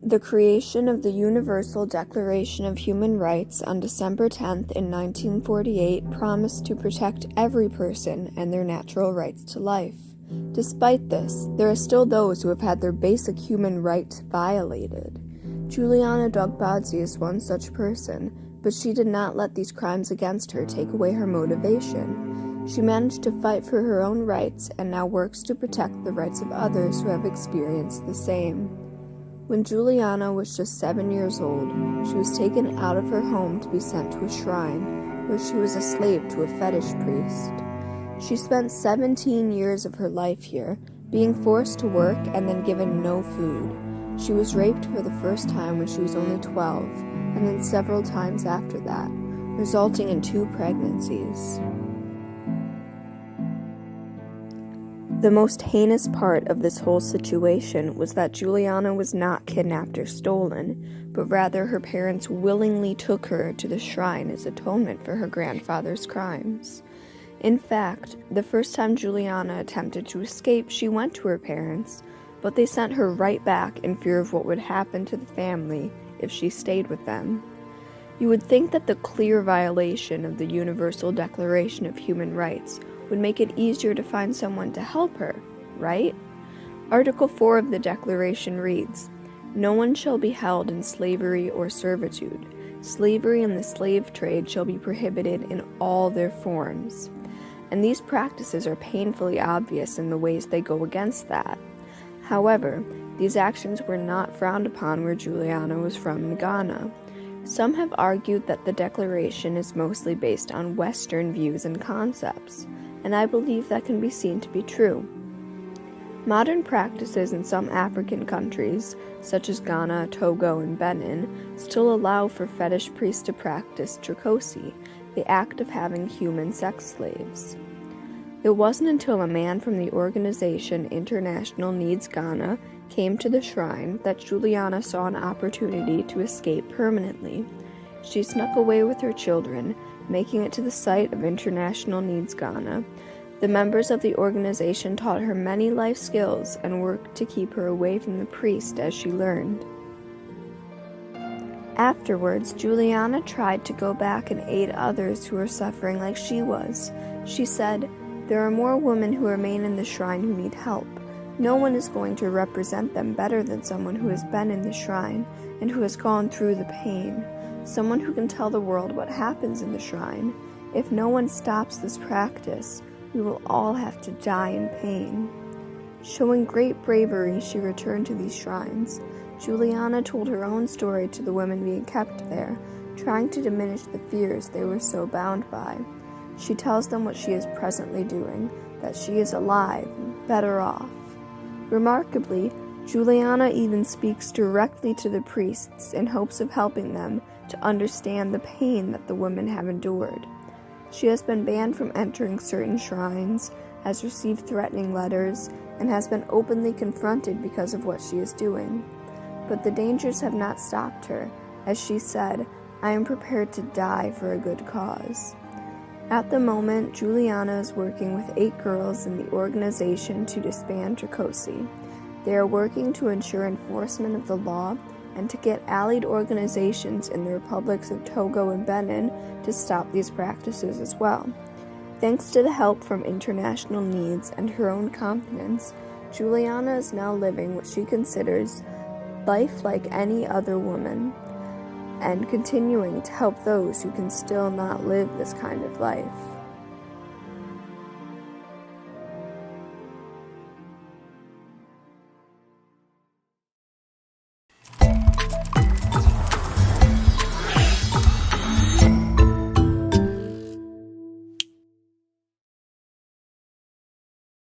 The creation of the Universal Declaration of Human Rights on December 10th in 1948 promised to protect every person and their natural rights to life. Despite this, there are still those who have had their basic human rights violated. Juliana Dogbadzi is one such person, but she did not let these crimes against her take away her motivation. She managed to fight for her own rights and now works to protect the rights of others who have experienced the same. When Juliana was just 7 years old, she was taken out of her home to be sent to a shrine, where she was a slave to a fetish priest. She spent 17 years of her life here, being forced to work and then given no food. She was raped for the first time when she was only 12, and then several times after that, resulting in 2 pregnancies. The most heinous part of this whole situation was that Juliana was not kidnapped or stolen, but rather her parents willingly took her to the shrine as atonement for her grandfather's crimes. In fact, the first time Juliana attempted to escape, she went to her parents, but they sent her right back in fear of what would happen to the family if she stayed with them. You would think that the clear violation of the Universal Declaration of Human Rights would make it easier to find someone to help her, right? Article 4 of the Declaration reads, "No one shall be held in slavery or servitude. Slavery and the slave trade shall be prohibited in all their forms." And these practices are painfully obvious in the ways they go against that. However, these actions were not frowned upon where Juliana was from in Ghana. Some have argued that the Declaration is mostly based on Western views and concepts, and I believe that can be seen to be true. Modern practices in some African countries, such as Ghana, Togo, and Benin, still allow for fetish priests to practice tricosi, the act of having human sex slaves. It wasn't until a man from the organization International Needs Ghana came to the shrine that Juliana saw an opportunity to escape permanently. She snuck away with her children, making it to the site of International Needs Ghana. The members of the organization taught her many life skills and worked to keep her away from the priest as she learned. Afterwards, Juliana tried to go back and aid others who were suffering like she was. She said, "There are more women who remain in the shrine who need help. No one is going to represent them better than someone who has been in the shrine and who has gone through the pain. Someone who can tell the world what happens in the shrine. If no one stops this practice, we will all have to die in pain." Showing great bravery, she returned to these shrines. Juliana told her own story to the women being kept there, trying to diminish the fears they were so bound by. She tells them what she is presently doing, that she is alive and better off. Remarkably, Juliana even speaks directly to the priests in hopes of helping them to understand the pain that the women have endured. She has been banned from entering certain shrines, has received threatening letters, and has been openly confronted because of what she is doing. But the dangers have not stopped her. As she said, "I am prepared to die for a good cause." At the moment, Juliana is working with 8 girls in the organization to disband tricosi. They are working to ensure enforcement of the law and to get allied organizations in the republics of Togo and Benin to stop these practices as well. Thanks to the help from International Needs and her own confidence, Juliana is now living what she considers life like any other woman, and continuing to help those who can still not live this kind of life.